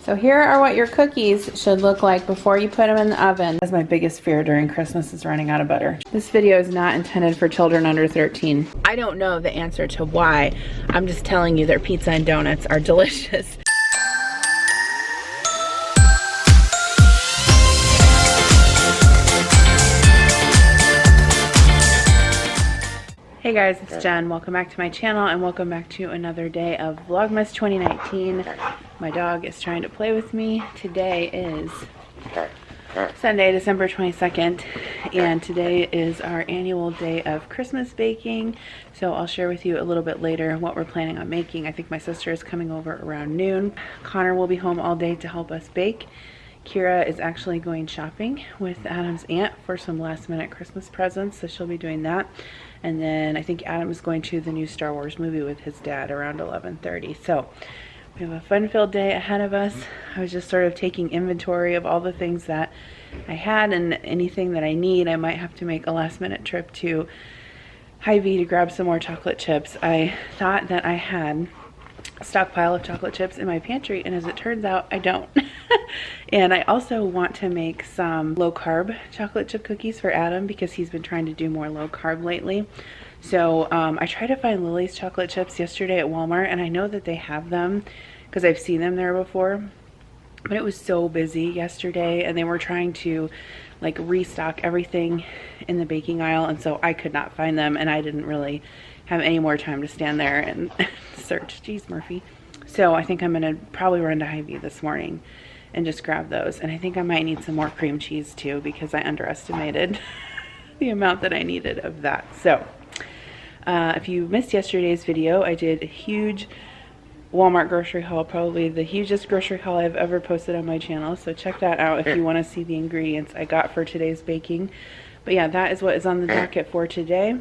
So here are what your cookies should look like before you put them in the oven. That's my biggest fear during Christmas, is running out of butter. This video is not intended for children under 13. I don't know the answer to why. I'm just telling you their pizza and donuts are delicious. Hey guys, it's Jen. Welcome back to my channel and welcome back to another day of Vlogmas 2019. My dog is trying to play with me. Today is Sunday, December 22nd, and today is our annual day of Christmas baking. So I'll share with you a little bit later what we're planning on making. I think my sister is coming over around noon. Connor will be home all day to help us bake. Kira is actually going shopping with Adam's aunt for some last minute Christmas presents, so she'll be doing that. And then I think Adam is going to the new Star Wars movie with his dad around 11:30. So we have a fun-filled day ahead of us. I was just sort of taking inventory of all the things that I had and anything that I need. I might have to make a last-minute trip to Hy-Vee to grab some more chocolate chips. I thought that I had a stockpile of chocolate chips in my pantry, and as it turns out, I don't. And I also want to make some low-carb chocolate chip cookies for Adam because he's been trying to do more low-carb lately. So I tried to find Lily's chocolate chips yesterday at Walmart, and I know that they have them because I've seen them there before, but it was so busy yesterday and they were trying to like restock everything in the baking aisle, and so I could not find them, and I didn't really have any more time to stand there and search. Jeez, Murphy. So I think I'm gonna probably run to Hy-Vee this morning and just grab those. And I think I might need some more cream cheese too because I underestimated the amount that I needed of that. So if you missed yesterday's video, I did a huge Walmart grocery haul, probably the hugest grocery haul I've ever posted on my channel. So check that out if you want to see the ingredients I got for today's baking. But yeah, that is what is on the docket for today.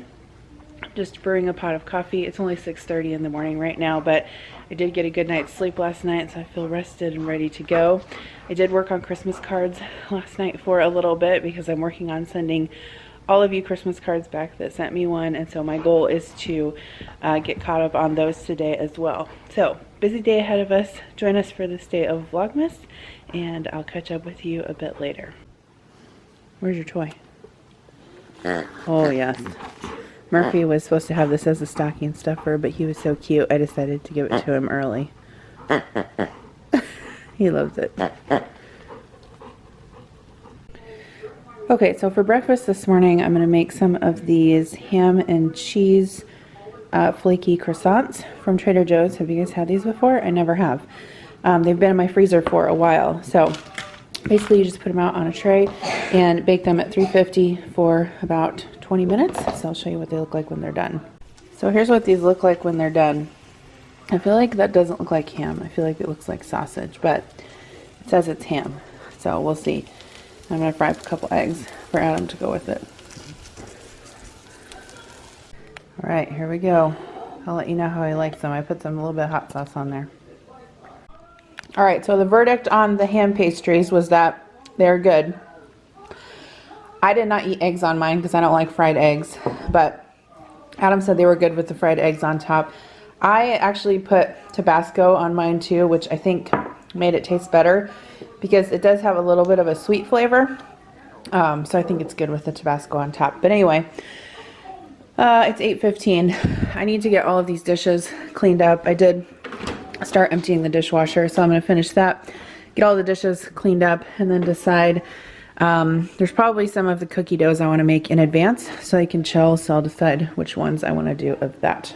Just brewing a pot of coffee. It's only 6:30 in the morning right now, but I did get a good night's sleep last night, so I feel rested and ready to go. I did work on Christmas cards last night for a little bit because I'm working on sending all of you Christmas cards back that sent me one, and so my goal is to get caught up on those today as well. So busy day ahead of us. Join us for this day of Vlogmas, and I'll catch up with you a bit later. Where's your toy? Oh yes. Murphy was supposed to have this as a stocking stuffer, but he was so cute, I decided to give it to him early. He loves it. Okay, so for breakfast this morning, I'm going to make some of these ham and cheese flaky croissants from Trader Joe's. Have you guys had these before? I never have. They've been in my freezer for a while. So basically you just put them out on a tray and bake them at 350 for about 20 minutes. So I'll show you what they look like when they're done. So here's what these look like when they're done. I feel like that doesn't look like ham. I feel like it looks like sausage, but it says it's ham. So we'll see. I'm going to fry up a couple eggs for Adam to go with it. Alright, here we go. I'll let you know how he likes them. I put some a little bit of hot sauce on there. Alright, so the verdict on the ham pastries was that they're good. I did not eat eggs on mine because I don't like fried eggs, but Adam said they were good with the fried eggs on top. I actually put Tabasco on mine too, which I think made it taste better because it does have a little bit of a sweet flavor. So I think it's good with the Tabasco on top. But anyway, it's 8:15. I need to get all of these dishes cleaned up. I did start emptying the dishwasher, so I'm going to finish that, get all the dishes cleaned up, and then decide. There's probably some of the cookie doughs I want to make in advance so I can chill, so I'll decide which ones I want to do of that.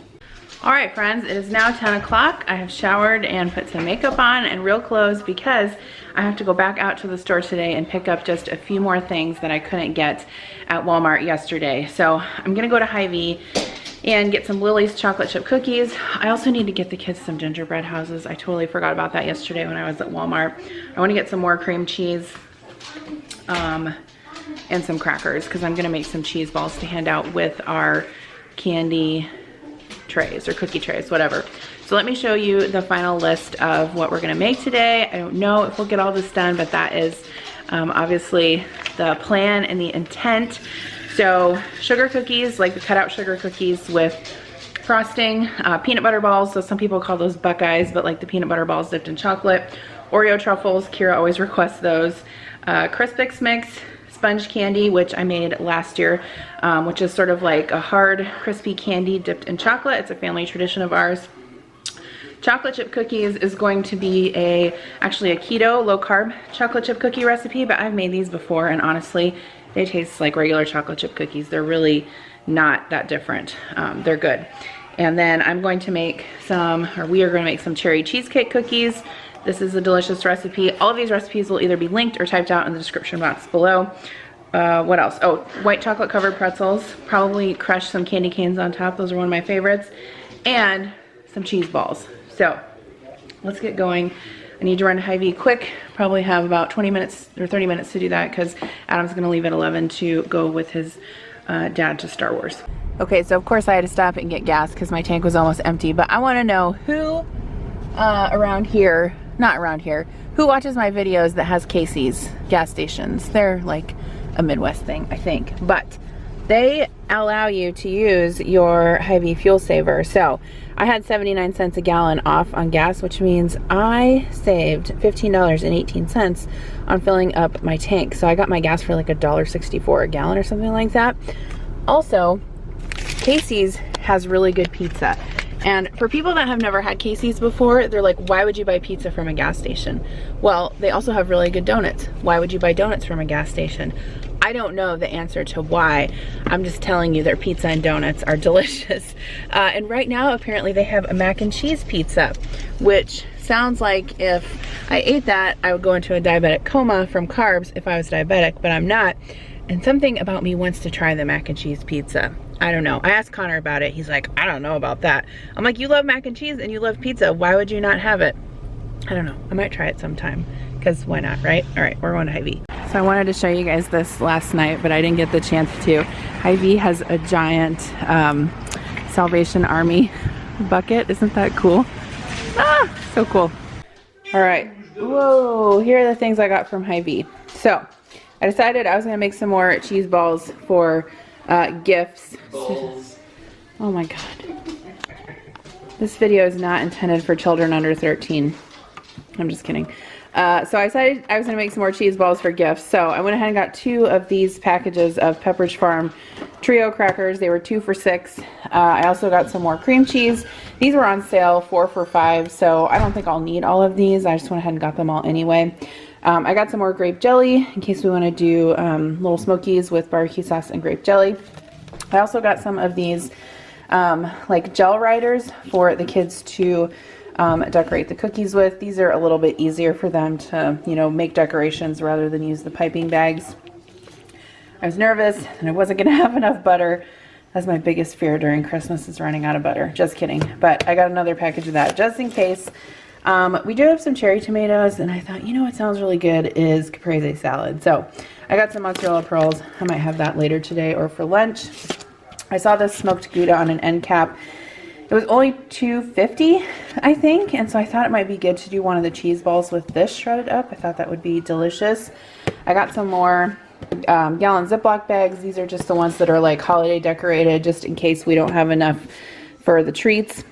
Alright friends, it is now 10 o'clock. I have showered and put some makeup on and real clothes because I have to go back out to the store today and pick up just a few more things that I couldn't get at Walmart yesterday. So I'm going to go to Hy-Vee and get some Lily's chocolate chip cookies. I also need to get the kids some gingerbread houses. I totally forgot about that yesterday when I was at Walmart. I want to get some more cream cheese and some crackers because I'm gonna make some cheese balls to hand out with our candy trays or cookie trays, whatever. So let me show you the final list of what we're gonna make today. I don't know if we'll get all this done, but that is obviously the plan and the intent. So sugar cookies, like the cutout sugar cookies with frosting, peanut butter balls, so some people call those Buckeyes, but like the peanut butter balls dipped in chocolate, Oreo truffles, Kira always requests those. Crispix Mix sponge candy, which I made last year, which is sort of like a hard, crispy candy dipped in chocolate. It's a family tradition of ours. Chocolate chip cookies is going to be actually a keto, low carb chocolate chip cookie recipe, but I've made these before and honestly, they taste like regular chocolate chip cookies. They're really not that different. They're good. And then I'm going to make we are going to make some cherry cheesecake cookies. This is a delicious recipe. All of these recipes will either be linked or typed out in the description box below. What else? Oh, white chocolate covered pretzels. Probably crush some candy canes on top. Those are one of my favorites. And some cheese balls. So let's get going. I need to run to Hy-Vee quick. Probably have about 20 minutes or 30 minutes to do that because Adam's gonna leave at 11 to go with his dad to Star Wars. Okay, so of course I had to stop and get gas because my tank was almost empty, but I wanna know who around here, not around here, who watches my videos that has Casey's gas stations. They're like a Midwest thing, I think, but they allow you to use your Hy-Vee fuel saver. So I had 79 cents a gallon off on gas, which means I saved $15.18 on filling up my tank. So I got my gas for like $1.64 a gallon or something like that. Also, Casey's has really good pizza. And for people that have never had Casey's before, they're like, why would you buy pizza from a gas station? Well, they also have really good donuts. Why would you buy donuts from a gas station? I don't know the answer to why. I'm just telling you their pizza and donuts are delicious. And right now, apparently they have a mac and cheese pizza, which sounds like if I ate that, I would go into a diabetic coma from carbs if I was diabetic, but I'm not. And something about me wants to try the mac and cheese pizza. I don't know. I asked Connor about it. He's like, I don't know about that. I'm like, you love mac and cheese and you love pizza. Why would you not have it? I don't know. I might try it sometime because why not, right? All right, we're going to Hy-Vee. So I wanted to show you guys this last night, but I didn't get the chance to. Hy-Vee has a giant Salvation Army bucket. Isn't that cool? Ah, so cool. All right. Whoa, here are the things I got from Hy-Vee. So I decided I was going to make some more cheese balls for gifts. Oh my god. This video is not intended for children under 13. I'm just kidding. So I decided I was going to make some more cheese balls for gifts. So I went ahead and got 2 of these packages of Pepperidge Farm Trio crackers. They were 2 for $6. I also got some more cream cheese. These were on sale 4 for $5. So I don't think I'll need all of these. I just went ahead and got them all anyway. I got some more grape jelly in case we want to do little smokies with barbecue sauce and grape jelly. I also got some of these like gel riders for the kids to decorate the cookies with. These are a little bit easier for them to, you know, make decorations rather than use the piping bags. I was nervous and I wasn't going to have enough butter. That's my biggest fear during Christmas, is running out of butter. Just kidding. But I got another package of that just in case. We do have some cherry tomatoes, and I thought, you know what sounds really good is caprese salad. So I got some mozzarella pearls. I might have that later today or for lunch. I saw this smoked Gouda on an end cap. It was only $2.50, I think, and so I thought it might be good to do one of the cheese balls with this shredded up. I thought that would be delicious. I got some more gallon Ziploc bags. These are just the ones that are like holiday decorated, just in case we don't have enough for the treats.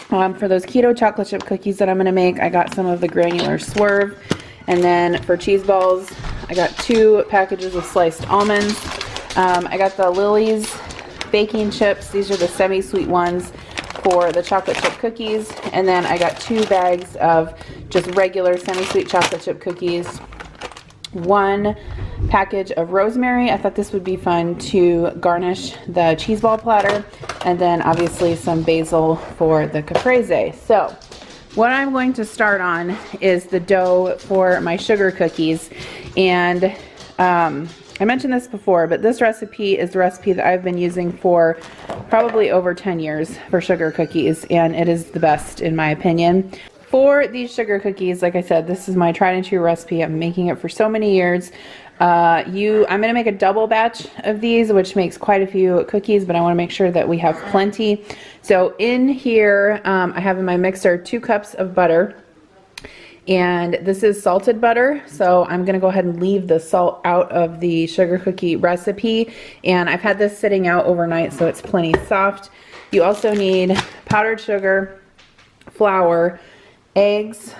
For those keto chocolate chip cookies that I'm going to make, I got some of the granular Swerve. And then for cheese balls, I got 2 packages of sliced almonds. I got the Lily's baking chips. These are the semi-sweet ones for the chocolate chip cookies. And then I got 2 bags of just regular semi-sweet chocolate chip cookies. 1 package of rosemary. I thought this would be fun to garnish the cheese ball platter, and then obviously some basil for the caprese. So what I'm going to start on is the dough for my sugar cookies, and I mentioned this before, but this recipe is the recipe that I've been using for probably over 10 years for sugar cookies, and it is the best in my opinion. For these sugar cookies, like I said, this is my tried and true recipe. I'm making it for so many years. I'm going to make a double batch of these, which makes quite a few cookies, but I want to make sure that we have plenty. So in here, I have in my mixer 2 cups of butter, and this is salted butter. So I'm going to go ahead and leave the salt out of the sugar cookie recipe, and I've had this sitting out overnight, so it's plenty soft. You also need powdered sugar, flour, eggs,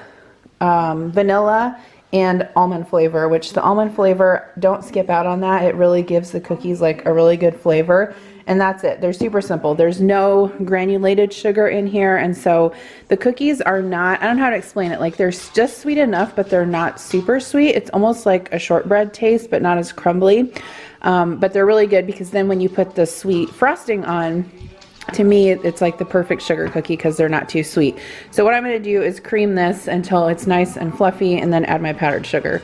vanilla and almond flavor, which the almond flavor, don't skip out on that. It really gives the cookies like a really good flavor. And that's it. They're super simple. There's no granulated sugar in here. And so the cookies are not, I don't know how to explain it. Like they're just sweet enough, but they're not super sweet. It's almost like a shortbread taste, but not as crumbly. But they're really good because then when you put the sweet frosting on, to me, it's like the perfect sugar cookie because they're not too sweet. So what I'm going to do is cream this until it's nice and fluffy and then add my powdered sugar.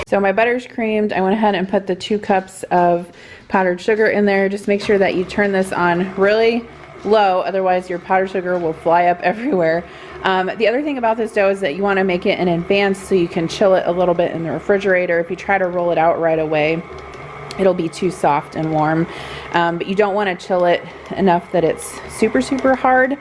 So my butter's creamed. I went ahead and put the 2 cups of powdered sugar in there. Just make sure that you turn this on really low, otherwise your powdered sugar will fly up everywhere. The other thing about this dough is that you want to make it in advance so you can chill it a little bit in the refrigerator. If you try to roll it out right away, it'll be too soft and warm. But you don't want to chill it enough that it's super, super hard.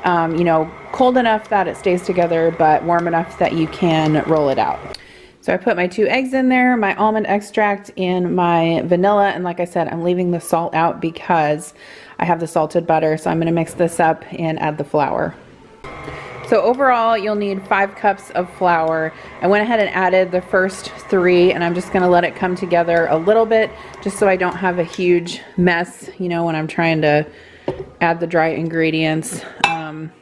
You know, cold enough that it stays together, but warm enough that you can roll it out. So I put my 2 eggs in there, my almond extract, and my vanilla. And like I said, I'm leaving the salt out because I have the salted butter. So I'm going to mix this up and add the flour. So overall, you'll need 5 cups of flour. I went ahead and added the first 3, and I'm just going to let it come together a little bit just so I don't have a huge mess, you know, when I'm trying to add the dry ingredients. So I'm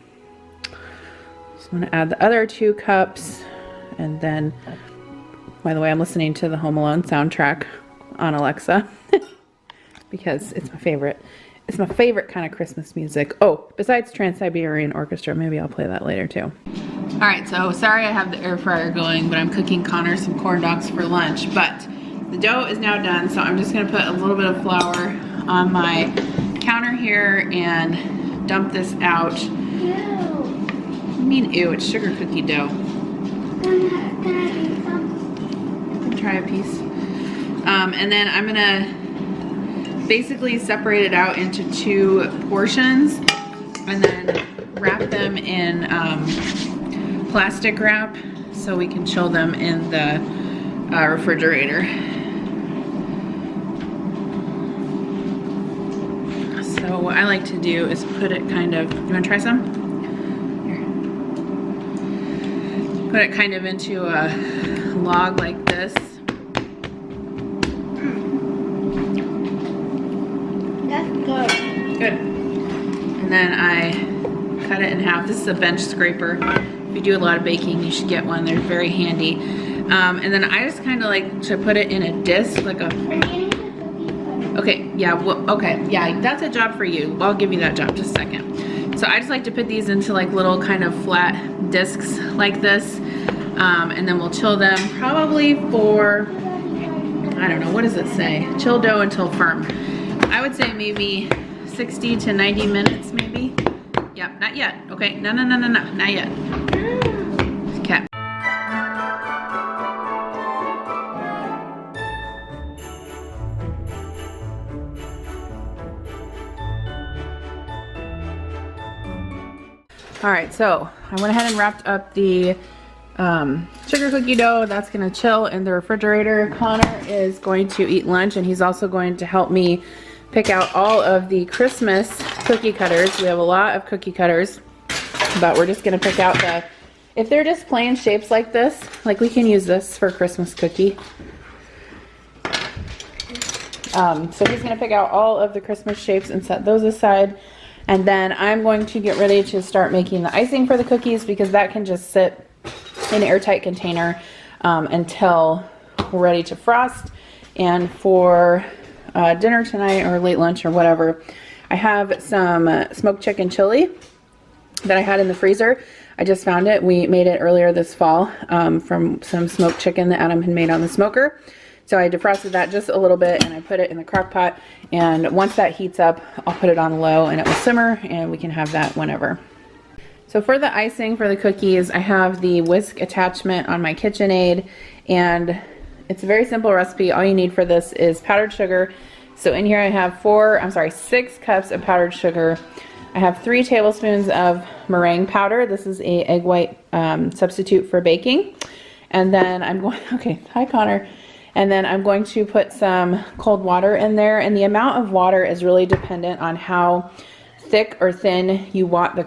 going to add the other 2 cups, and then, by the way, I'm listening to the Home Alone soundtrack on Alexa because it's my favorite. It's my favorite kind of Christmas music. Oh, besides Trans-Siberian Orchestra, maybe I'll play that later too. All right, so sorry I have the air fryer going, but I'm cooking Connor some corn dogs for lunch. But the dough is now done, so I'm just gonna put a little bit of flour on my counter here and dump this out. Ew. I mean, ew, it's sugar cookie dough. Can I eat some? Try a piece. And then I'm gonna basically separate it out into 2 portions and then wrap them in plastic wrap so we can chill them in the refrigerator. So what I like to do is put it kind of, you want to try some? Here. Put it kind of into a log like this. Good. And then I cut it in half. This is a bench scraper. If you do a lot of baking, you should get one. They're very handy. And then I just kind of like to put it in a disc, like a... Okay, yeah, well, okay, yeah, that's a job for you. I'll give you that job, just a second. So I just like to put these into like little kind of flat discs like this. And then we'll chill them probably for, I don't know, what does it say? Chill dough until firm. I would say maybe 60 to 90 minutes, maybe. Yeah, not yet. Okay, no, not yet. Okay. All right, so I went ahead and wrapped up the sugar cookie dough. That's gonna chill in the refrigerator. Connor is going to eat lunch, and he's also going to help me pick out all of the Christmas cookie cutters. We have a lot of cookie cutters, but we're just gonna pick out the, if they're just plain shapes like this, like we can use this for Christmas cookie. So he's gonna pick out all of the Christmas shapes and set those aside. And then I'm going to get ready to start making the icing for the cookies because that can just sit in an airtight container until we're ready to frost. And for dinner tonight or late lunch or whatever, I have some smoked chicken chili that I had in the freezer. I just found it. We made it earlier this fall from some smoked chicken that Adam had made on the smoker. So I defrosted that just a little bit and I put it in the crock pot, and once that heats up, I'll put it on low and it will simmer and we can have that whenever. So for the icing for the cookies, I have the whisk attachment on my KitchenAid, and it's a very simple recipe. All you need for this is powdered sugar. So in here I have 6 cups of powdered sugar. I have 3 tablespoons of meringue powder. This is a egg white substitute for baking. And then I'm going, okay, hi Connor. And then I'm going to put some cold water in there, and the amount of water is really dependent on how thick or thin you want the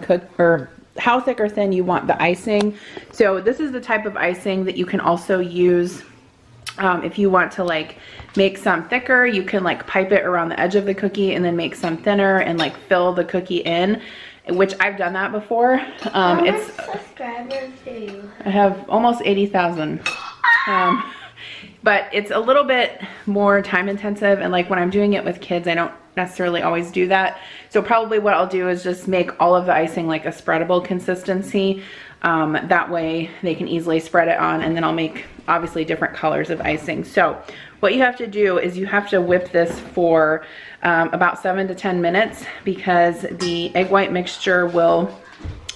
how thick or thin you want the icing. So this is the type of icing that you can also use if you want to like make some thicker. You can like pipe it around the edge of the cookie and then make some thinner and like fill the cookie in, which I've done that before. How many subscribers do you have? I have almost 80,000. But it's a little bit more time intensive, and like when I'm doing it with kids, I don't necessarily always do that. So probably what I'll do is just make all of the icing like a spreadable consistency. That way they can easily spread it on, and then I'll make obviously different colors of icing. So what you have to do is you have to whip this for about 7 to 10 minutes, because the egg white mixture will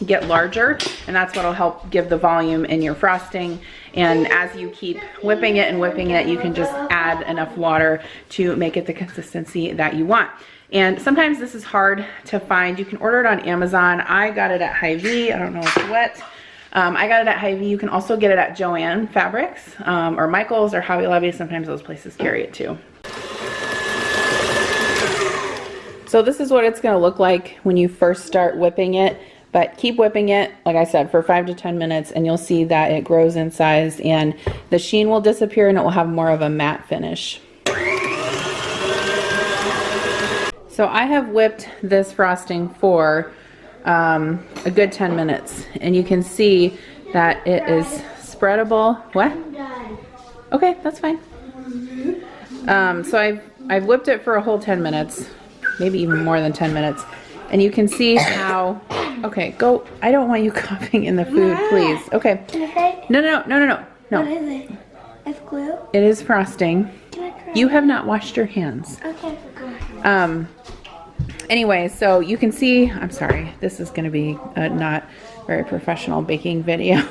get larger, and that's what'll help give the volume in your frosting. And as you keep whipping it and whipping it, you can just add enough water to make it the consistency that you want. And sometimes this is hard to find. You can order it on Amazon. I got it at Hy-Vee. I don't know if it's wet. I got it at Hy-Vee. You can also get it at Joann Fabrics or Michael's or Hobby Lobby. Sometimes those places carry it too. So this is what it's going to look like when you first start whipping it. But keep whipping it, like I said, for 5 to 10 minutes, and you'll see that it grows in size and the sheen will disappear and it will have more of a matte finish. So I have whipped this frosting for a good 10 minutes, and you can see that it is spreadable. What? Okay, that's fine. So I've whipped it for a whole 10 minutes, maybe even more than 10 minutes. And you can see how, okay, go, I don't want you coughing in the food, please. Okay. No. What is it? It's glue? It is frosting. Can I try? You have not washed your hands. Okay, go. Anyway, so you can see, I'm sorry, this is going to be a not very professional baking video.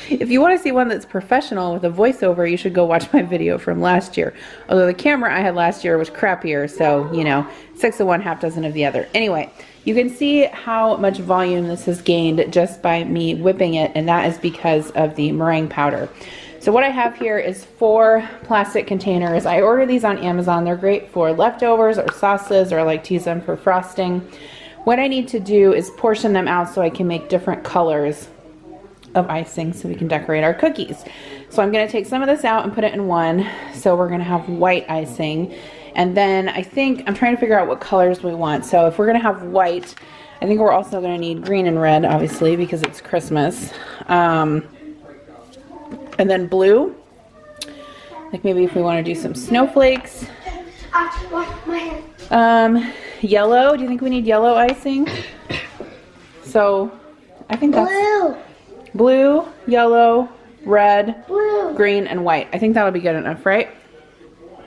If you want to see one that's professional with a voiceover, you should go watch my video from last year. Although the camera I had last year was crappier, so, you know, 6 of one, half dozen of the other. Anyway, you can see how much volume this has gained just by me whipping it, and that is because of the meringue powder. So what I have here is 4 plastic containers. I ordered these on Amazon. They're great for leftovers or sauces, or I like to use them for frosting. What I need to do is portion them out so I can make different colors of icing so we can decorate our cookies. So I'm going to take some of this out and put it in one. So we're going to have white icing, and then I think I'm trying to figure out what colors we want. So if we're going to have white, I think we're also going to need green and red, obviously, because it's Christmas. And then blue, like maybe if we want to do some snowflakes. Yellow, do you think we need yellow icing? So I think that's blue, yellow, red, green, and white. I think that'll be good enough, right?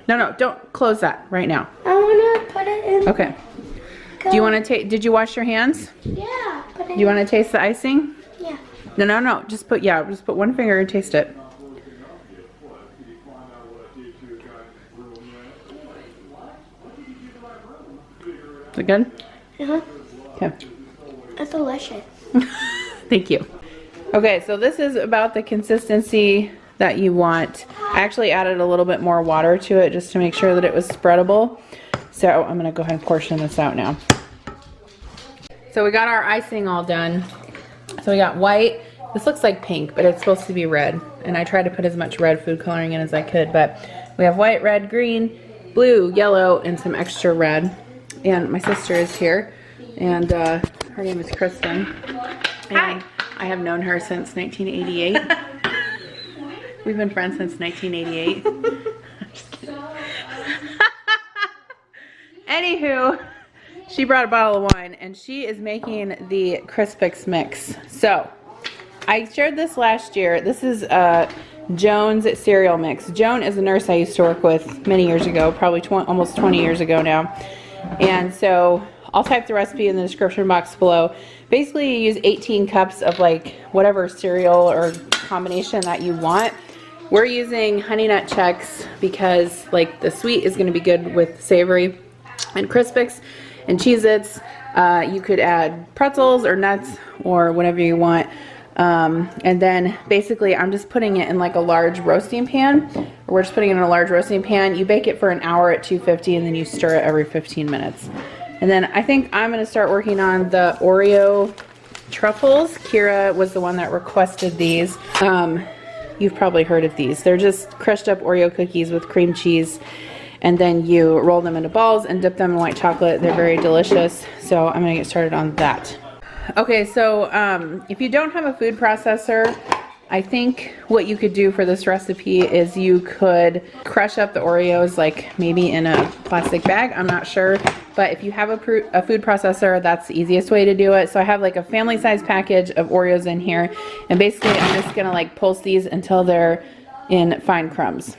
No, don't close that right now. I want to put it in. Okay. Do you want to take, did you wash your hands? Yeah. Do you want to taste the icing? Yeah. No. Just put one finger and taste it. Is it good? Uh-huh. Okay. It's delicious. Thank you. Okay, so this is about the consistency that you want. I actually added a little bit more water to it just to make sure that it was spreadable. So I'm going to go ahead and portion this out now. So we got our icing all done. So we got white. This looks like pink, but it's supposed to be red. And I tried to put as much red food coloring in as I could. But we have white, red, green, blue, yellow, and some extra red. And my sister is here. And her name is Kristen. And I have known her since 1988. We've been friends since 1988. Just kidding. Anywho, she brought a bottle of wine, and she is making the Crispix mix. So I shared this last year. This is Joan's cereal mix. Joan is a nurse I used to work with many years ago, probably almost 20 years ago now. And so I'll type the recipe in the description box below. Basically, you use 18 cups of like whatever cereal or combination that you want. We're using Honey Nut Chex because like the sweet is going to be good with savory, and Crispix and Cheezits. You could add pretzels or nuts or whatever you want. And then basically I'm just putting it in like a large roasting pan. We're just putting it in a large roasting pan. You bake it for an hour at 250, and then you stir it every 15 minutes. And then I think I'm going to start working on the Oreo truffles. Kira was the one that requested these. You've probably heard of these. They're just crushed up Oreo cookies with cream cheese, and then you roll them into balls and dip them in white chocolate. They're very delicious. So I'm gonna get started on that. Okay, so if you don't have a food processor, I think what you could do for this recipe is you could crush up the Oreos, like maybe in a plastic bag, I'm not sure. But if you have a food processor, that's the easiest way to do it. So I have like a family size package of Oreos in here. And basically I'm just gonna like pulse these until they're in fine crumbs.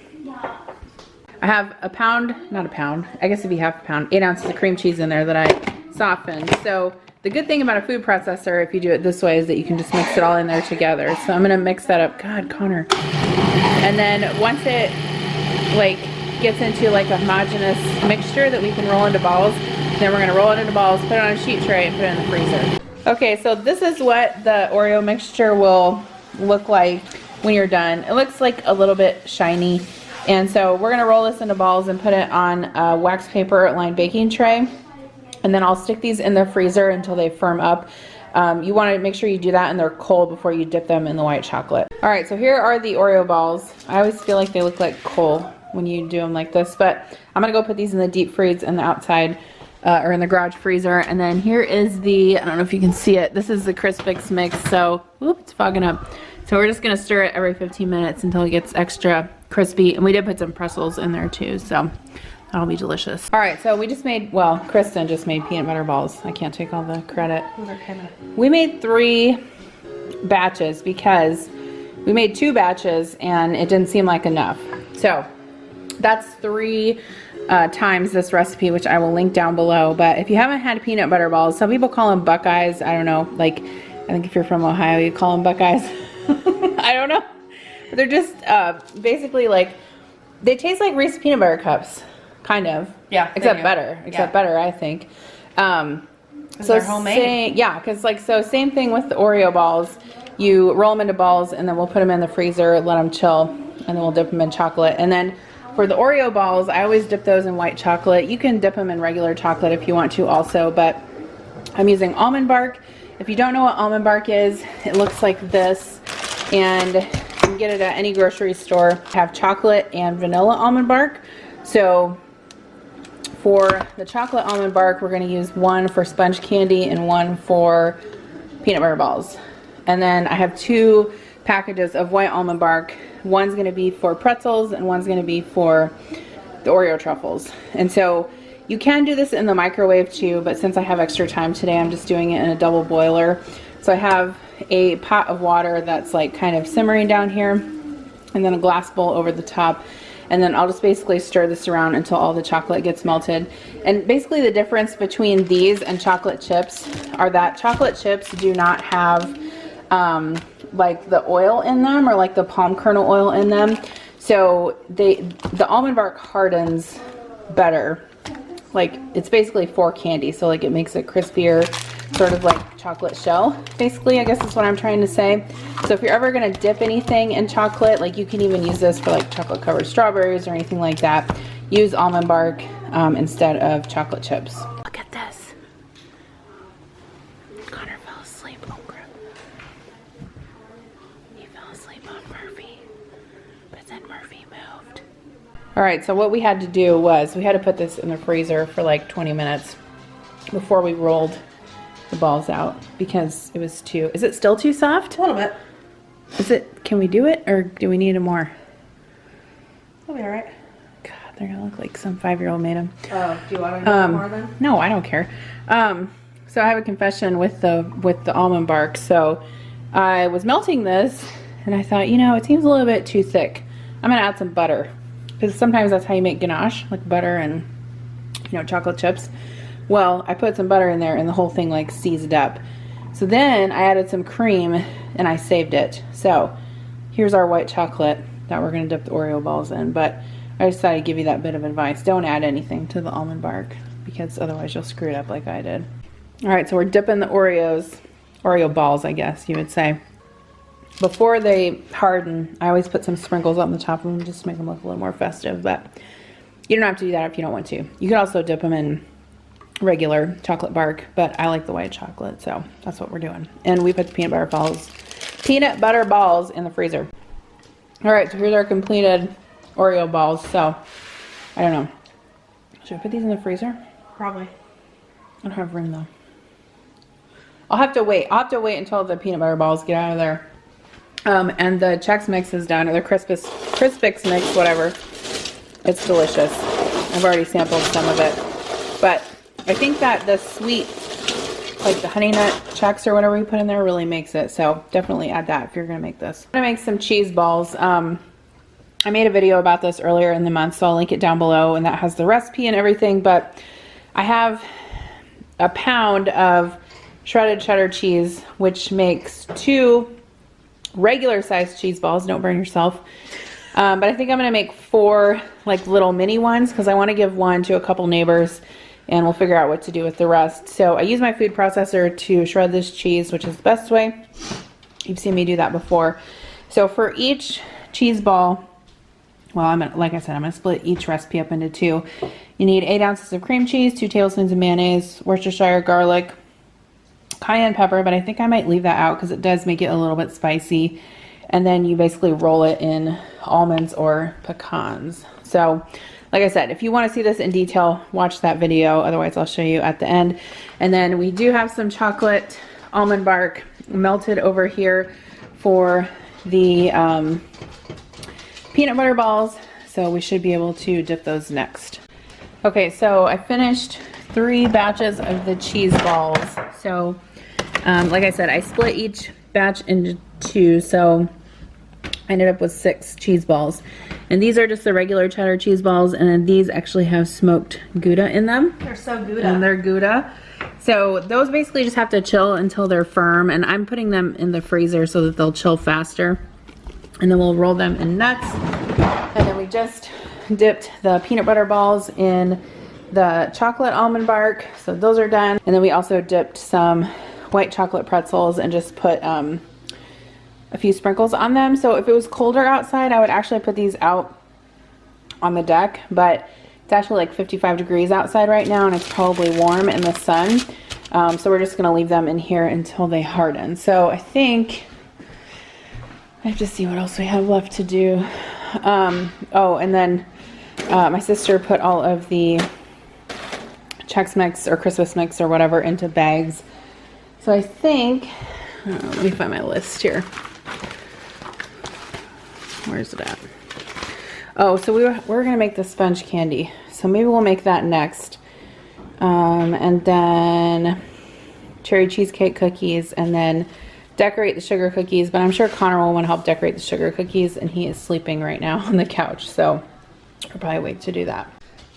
I have a pound, not a pound, I guess it'd be half a pound, 8 ounces of cream cheese in there that I softened. So the good thing about a food processor, if you do it this way, is that you can just mix it all in there together. So I'm gonna mix that up. God, Connor. And then once it like gets into like a homogeneous mixture that we can roll into balls, then we're gonna roll it into balls, put it on a sheet tray, and put it in the freezer. Okay, so this is what the Oreo mixture will look like when you're done. It looks like a little bit shiny. And so we're gonna roll this into balls and put it on a wax paper lined baking tray. And then I'll stick these in the freezer until they firm up. You want to make sure you do that and they're cold before you dip them in the white chocolate. All right, so here are the Oreo balls. I always feel like they look like coal when you do them like this, but I'm gonna go put these in the deep freeze in the outside or in the garage freezer. And then here is the, I don't know if you can see it, this is the Crispix mix. So, whoop, it's fogging up. So we're just gonna stir it every 15 minutes until it gets extra crispy. And we did put some pretzels in there too, so that'll be delicious. All right, so we just made, well, Kristen just made peanut butter balls. I can't take all the credit. We made 3 batches because we made 2 batches and it didn't seem like enough. So that's 3 times this recipe, which I will link down below. But if you haven't had peanut butter balls, some people call them Buckeyes. I don't know, like, I think if you're from Ohio, you call them Buckeyes. I don't know. But they're just basically like, they taste like Reese's peanut butter cups. Kind of. Yeah. Except better. Except better, I think. So they're homemade. Yeah, because like, so same thing with the Oreo balls. You roll them into balls and then we'll put them in the freezer, let them chill, and then we'll dip them in chocolate. And then for the Oreo balls, I always dip those in white chocolate. You can dip them in regular chocolate if you want to also, but I'm using almond bark. If you don't know what almond bark is, it looks like this. And you can get it at any grocery store. I have chocolate and vanilla almond bark. So for the chocolate almond bark, we're going to use 1 for sponge candy and 1 for peanut butter balls. And then I have 2 packages of white almond bark. One's going to be for pretzels and one's going to be for the Oreo truffles. And so you can do this in the microwave too, but since I have extra time today, I'm just doing it in a double boiler. So I have a pot of water that's like kind of simmering down here, and then a glass bowl over the top. And then I'll just basically stir this around until all the chocolate gets melted. And basically the difference between these and chocolate chips are that chocolate chips do not have like the oil in them, or like the palm kernel oil in them. So the almond bark hardens better. Like, it's basically for candy, so like it makes it crispier, sort of like chocolate shell, basically, I guess is what I'm trying to say. So if you're ever gonna dip anything in chocolate, like you can even use this for like chocolate covered strawberries or anything like that. Use almond bark instead of chocolate chips. Look at this. Connor fell asleep. Oh crap. He fell asleep on Murphy, but then Murphy moved. All right, so what we had to do was we had to put this in the freezer for like 20 minutes before we rolled the balls out because it was too, is it still too soft? A little bit. Is it, can we do it or do we need more? It'll be all right. God, they're gonna look like some 5-year-old made them. Oh, do you want to do more then? No, I don't care. So I have a confession with the almond bark. So I was melting this and I thought, you know, it seems a little bit too thick. I'm gonna add some butter, because sometimes that's how you make ganache, like butter and, you know, chocolate chips. Well, I put some butter in there and the whole thing like seized up. So then I added some cream and I saved it. So here's our white chocolate that we're gonna dip the Oreo balls in. But I decided to give you that bit of advice. Don't add anything to the almond bark because otherwise you'll screw it up like I did. All right, so we're dipping the Oreo balls, I guess you would say. Before they harden, I always put some sprinkles on the top of them just to make them look a little more festive, but you don't have to do that if you don't want to. You could also dip them in regular chocolate bark, but I like the white chocolate, so that's what we're doing. And we put the peanut butter balls in the freezer. All right, so here's our completed Oreo balls. So I don't know, should I put these in the freezer? Probably. I don't have room though. I'll have to wait until the peanut butter balls get out of there. And the Chex Mix is done, or the Crispix Mix, whatever. It's delicious. I've already sampled some of it. But I think that the sweet, like the honey nut Chex or whatever we put in there, really makes it. So definitely add that if you're going to make this. I'm going to make some cheese balls. I made a video about this earlier in the month, so I'll link it down below, and that has the recipe and everything. But I have a pound of shredded cheddar cheese, which makes 2 regular sized cheese balls. Don't burn yourself. But I think I'm going to make 4 like little mini ones, because I want to give one to a couple neighbors, and we'll figure out what to do with the rest. So I use my food processor to shred this cheese, which is the best way. You've seen me do that before. So for each cheese ball, well, like I said, I'm going to split each recipe up into 2. You need 8 ounces of cream cheese, 2 tablespoons of mayonnaise, Worcestershire, garlic, cayenne pepper, but I think I might leave that out because it does make it a little bit spicy. And then you basically roll it in almonds or pecans. So like I said, if you want to see this in detail, watch that video. Otherwise, I'll show you at the end. And then we do have some chocolate almond bark melted over here for the peanut butter balls. So we should be able to dip those next. Okay, so I finished 3 batches of the cheese balls. So like I said, I split each batch into 2, so I ended up with 6 cheese balls. And these are just the regular cheddar cheese balls, and then these actually have smoked Gouda in them. They're so Gouda. And they're Gouda. So those basically just have to chill until they're firm, and I'm putting them in the freezer so that they'll chill faster. And then we'll roll them in nuts. And then we just dipped the peanut butter balls in the chocolate almond bark, so those are done. And then we also dipped some white chocolate pretzels and just put a few sprinkles on them. So if it was colder outside, I would actually put these out on the deck, but it's actually like 55 degrees outside right now, and it's probably warm in the sun. So we're just gonna leave them in here until they harden. So I think I have to see what else we have left to do. Oh, and then my sister put all of the Chex Mix or Crispix Mix or whatever into bags. So I think, let me find my list here. Where's it at? Oh, so we're gonna make the sponge candy. So maybe we'll make that next. And then cherry cheesecake cookies, and then decorate the sugar cookies. But I'm sure Connor will want to help decorate the sugar cookies, and he is sleeping right now on the couch. So I'll probably wait to do that.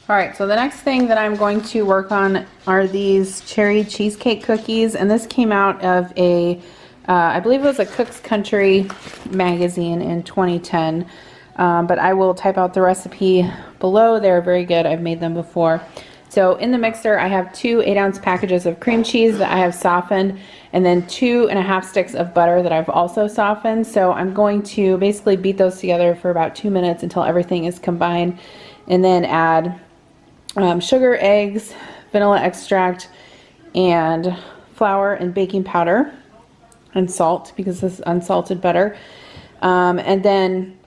All right, so the next thing that I'm going to work on are these cherry cheesecake cookies. And this came out of a, I believe it was a Cook's Country magazine in 2010. But I will type out the recipe below. They're very good. I've made them before. So in the mixer, I have 2 8-ounce packages of cream cheese that I have softened, and then 2.5 sticks of butter that I've also softened. So I'm going to basically beat those together for about 2 minutes until everything is combined, and then add sugar, eggs, vanilla extract, and flour and baking powder and salt, because this is unsalted butter. And then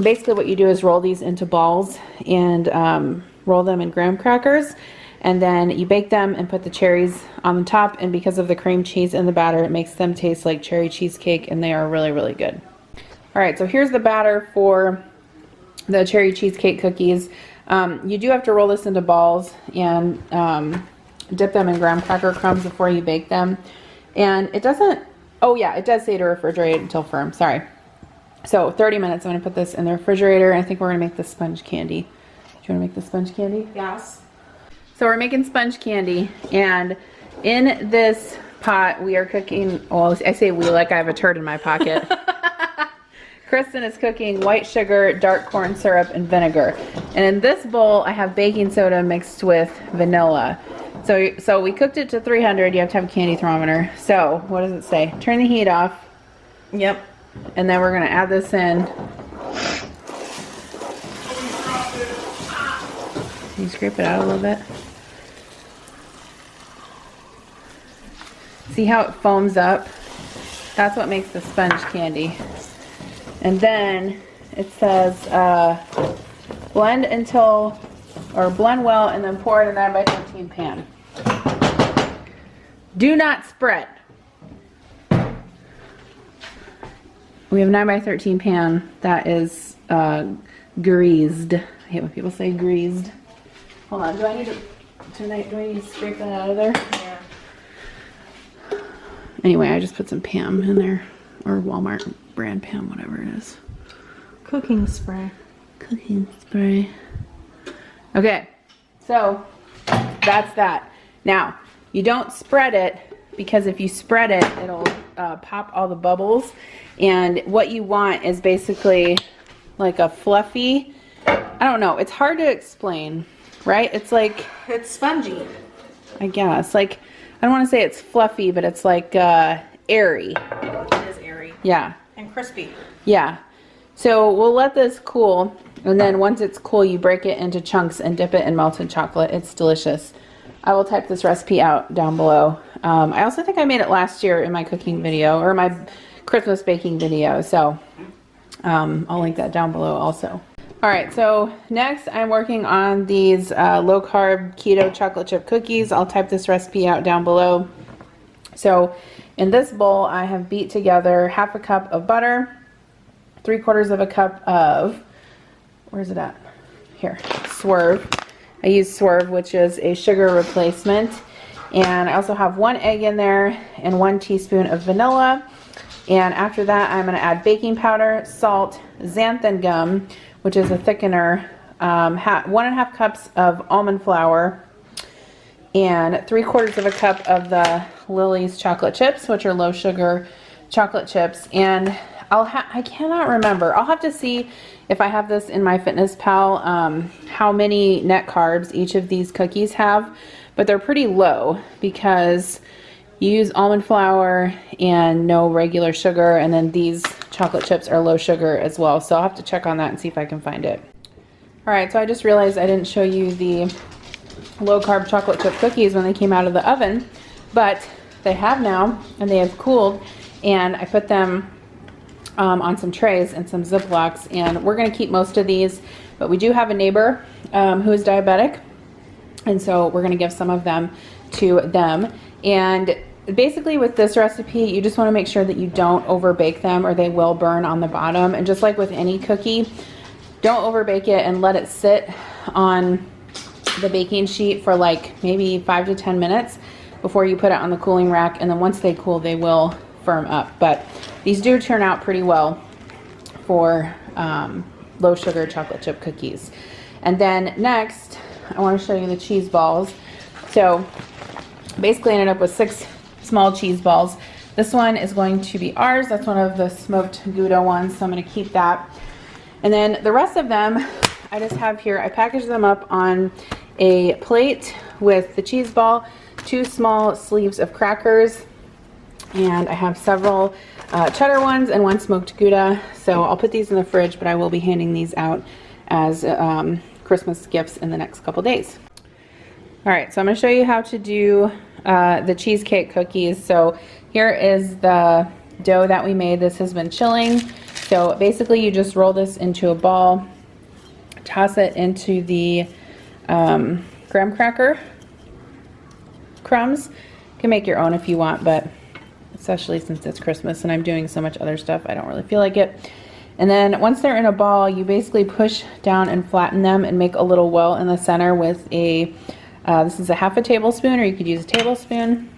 basically what you do is roll these into balls and roll them in graham crackers, and then you bake them and put the cherries on the top. And because of the cream cheese in the batter, it makes them taste like cherry cheesecake, and they are really, really good. All right, so here's the batter for the cherry cheesecake cookies. You do have to roll this into balls and dip them in graham cracker crumbs before you bake them. And it doesn't, oh yeah, it does say to refrigerate until firm, sorry. So 30 minutes, I'm gonna put this in the refrigerator, and I think we're gonna make the sponge candy. Do you wanna make the sponge candy? Yes. So we're making sponge candy, and in this pot we are cooking, well, I say we like I have a turd in my pocket. Kristen is cooking white sugar, dark corn syrup, and vinegar. And in this bowl, I have baking soda mixed with vanilla. So we cooked it to 300. You have to have a candy thermometer. So what does it say? Turn the heat off. Yep. And then we're gonna add this in. Can you scrape it out a little bit? See how it foams up? That's what makes the sponge candy. And then it says blend well and then pour in a 9x13 pan. Do not spread. We have a 9x13 pan that is greased. I hate when people say greased. Hold on, do I need to scrape that out of there? Yeah. Anyway, I just put some Pam in there, or Walmart brand Pam, whatever it is. Cooking spray. Cooking spray. Okay, so that's that. Now, you don't spread it, because if you spread it, it'll pop all the bubbles. And what you want is basically like a fluffy, I don't know, it's hard to explain, right? It's like, It's spongy. I guess, like, I don't want to say it's fluffy, but it's like airy. It is airy. Yeah. And crispy. Yeah. So we'll let this cool, and then once it's cool, you break it into chunks and dip it in melted chocolate. It's delicious. I will type this recipe out down below. I also think I made it last year in my cooking video, or my Christmas baking video, so I'll link that down below also. Alright, so next I'm working on these low-carb keto chocolate chip cookies. I'll type this recipe out down below. So in this bowl I have beat together half a cup of butter, 3/4 of a cup of, where's it at? Here, Swerve. I use Swerve, which is a sugar replacement. And I also have 1 egg in there and 1 teaspoon of vanilla. And after that, I'm going to add baking powder, salt, xanthan gum, which is a thickener, 1.5 cups of almond flour, and 3/4 of a cup of the Lily's chocolate chips, which are low sugar chocolate chips. And I cannot remember. I'll have to see if I have this in my Fitness Pal, how many net carbs each of these cookies have, but they're pretty low because you use almond flour and no regular sugar, and then these chocolate chips are low sugar as well. So I'll have to check on that and see if I can find it. Alright, so I just realized I didn't show you the low carb chocolate chip cookies when they came out of the oven, but they have now, and they have cooled, and I put them on some trays and some Ziplocs, and we're going to keep most of these, but we do have a neighbor who is diabetic, and so we're going to give some of them to them. And basically with this recipe, you just want to make sure that you don't over bake them or they will burn on the bottom. And just like with any cookie, don't over bake it and let it sit on the baking sheet for like maybe 5 to 10 minutes before you put it on the cooling rack, and then once they cool they will firm up. But these do turn out pretty well for low sugar chocolate chip cookies. And then next I want to show you the cheese balls. So basically I ended up with 6 small cheese balls. This one is going to be ours. That's one of the smoked Gouda ones, so I'm going to keep that. And then the rest of them I just have here. I packaged them up on a plate with the cheese ball, 2 small sleeves of crackers, and I have several cheddar ones and 1 smoked Gouda. So I'll put these in the fridge, but I will be handing these out as Christmas gifts in the next couple days. Alright, so I'm going to show you how to do the cheesecake cookies. So here is the dough that we made. This has been chilling. So basically you just roll this into a ball, toss it into the graham cracker crumbs. You can make your own if you want, but especially since it's Christmas and I'm doing so much other stuff, I don't really feel like it. And then once they're in a ball, you basically push down and flatten them and make a little well in the center with a this is a 1/2 tablespoon, or you could use a tablespoon.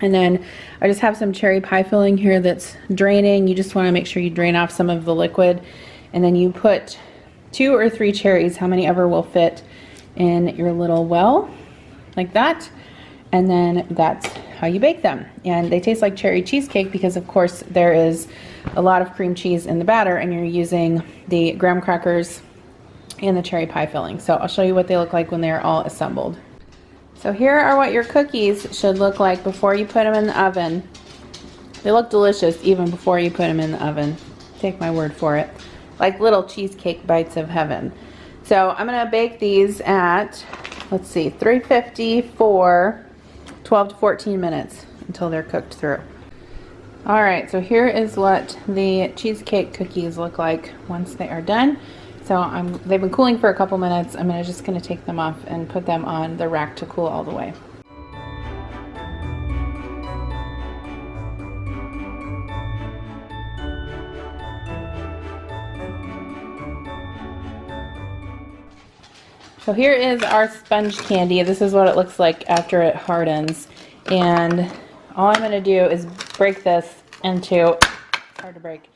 And then I just have some cherry pie filling here that's draining. You just want to make sure you drain off some of the liquid. And then you put 2 or 3 cherries, how many ever will fit in your little well, like that. And then that's how you bake them. And they taste like cherry cheesecake because of course there is a lot of cream cheese in the batter, and you're using the graham crackers and the cherry pie filling. So I'll show you what they look like when they're all assembled. So here are what your cookies should look like before you put them in the oven. They look delicious even before you put them in the oven. Take my word for it. Like little cheesecake bites of heaven. So I'm gonna bake these at, let's see, 350 for 12 to 14 minutes. until they're cooked through. All right, so here is what the cheesecake cookies look like once they are done. So they've been cooling for a couple minutes. I'm just gonna take them off and put them on the rack to cool all the way. So here is our sponge candy. This is what it looks like after it hardens. And all I'm gonna do is break this into, hard to break,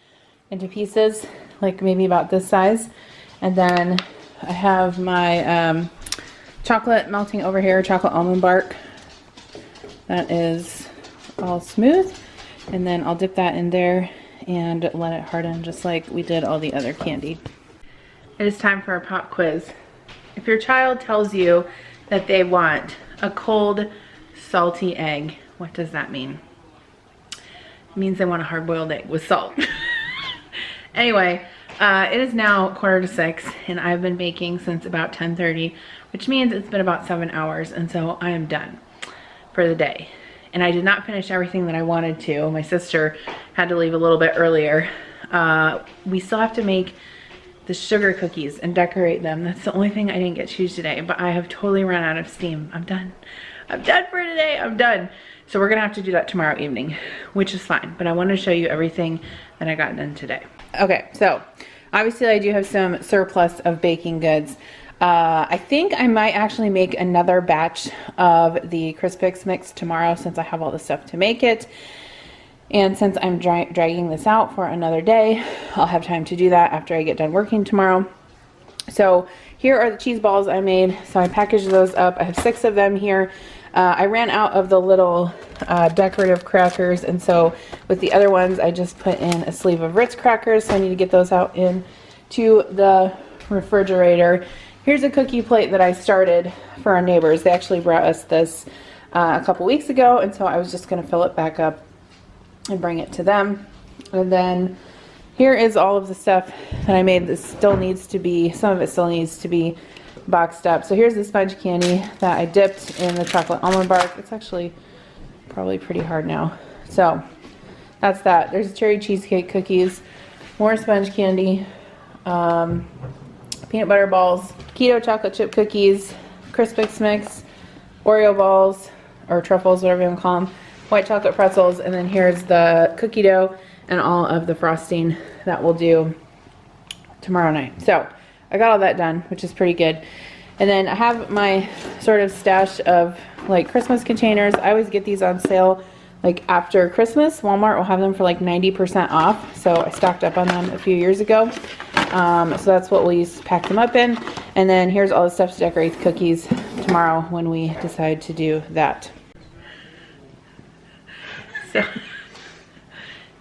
into pieces, like maybe about this size. And then I have my chocolate melting over here, chocolate almond bark. That is all smooth. And then I'll dip that in there and let it harden just like we did all the other candy. It is time for a pop quiz. If your child tells you that they want a cold, salty egg, what does that mean? It means they want a hard-boiled egg with salt. Anyway, it is now 5:45 and I've been baking since about 10:30, which means it's been about 7 hours, and so I am done for the day. And I did not finish everything that I wanted to. My sister had to leave a little bit earlier. We still have to make the sugar cookies and decorate them. That's the only thing I didn't get to do today, but I have totally run out of steam. I'm done. I'm done for today. I'm done. So we're gonna have to do that tomorrow evening, which is fine, but I want to show you everything that I got done today. Okay, so obviously I do have some surplus of baking goods. I think I might actually make another batch of the Crispix mix tomorrow since I have all the stuff to make it. And since I'm dragging this out for another day, I'll have time to do that after I get done working tomorrow. So here are the cheese balls I made. So I packaged those up. I have 6 of them here. I ran out of the little decorative crackers, and so with the other ones I just put in a sleeve of Ritz crackers, so I need to get those out into the refrigerator. Here's a cookie plate that I started for our neighbors. They actually brought us this a couple weeks ago, and so I was just going to fill it back up and bring it to them. And then here is all of the stuff that I made. This still needs to be, some of it still needs to be boxed up. So here's the sponge candy that I dipped in the chocolate almond bark. It's actually probably pretty hard now. So that's that. There's cherry cheesecake cookies, more sponge candy, peanut butter balls, keto chocolate chip cookies, Crispix mix, Oreo balls, or truffles, whatever you want to call them, white chocolate pretzels, and then here's the cookie dough and all of the frosting that we'll do tomorrow night. So I got all that done, which is pretty good. And then I have my sort of stash of like Christmas containers. I always get these on sale like after Christmas. Walmart will have them for like 90% off. So I stocked up on them a few years ago. So that's what we'll use to pack them up in. And then here's all the stuff to decorate the cookies tomorrow when we decide to do that.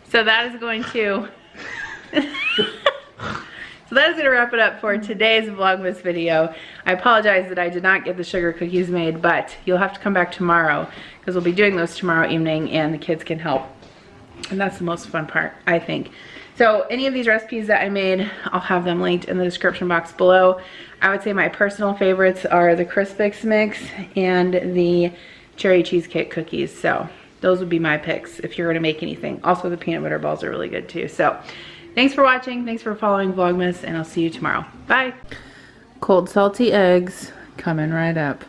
So that is going to so that is going to wrap it up for today's Vlogmas video. I apologize that I did not get the sugar cookies made, but you'll have to come back tomorrow because we'll be doing those tomorrow evening and the kids can help. And that's the most fun part, I think. So any of these recipes that I made, I'll have them linked in the description box below. I would say my personal favorites are the Crispix mix and the cherry cheesecake cookies. So those would be my picks if you're going to make anything. Also, the peanut butter balls are really good too. So thanks for watching. Thanks for following Vlogmas, and I'll see you tomorrow. Bye. Cold salty eggs coming right up.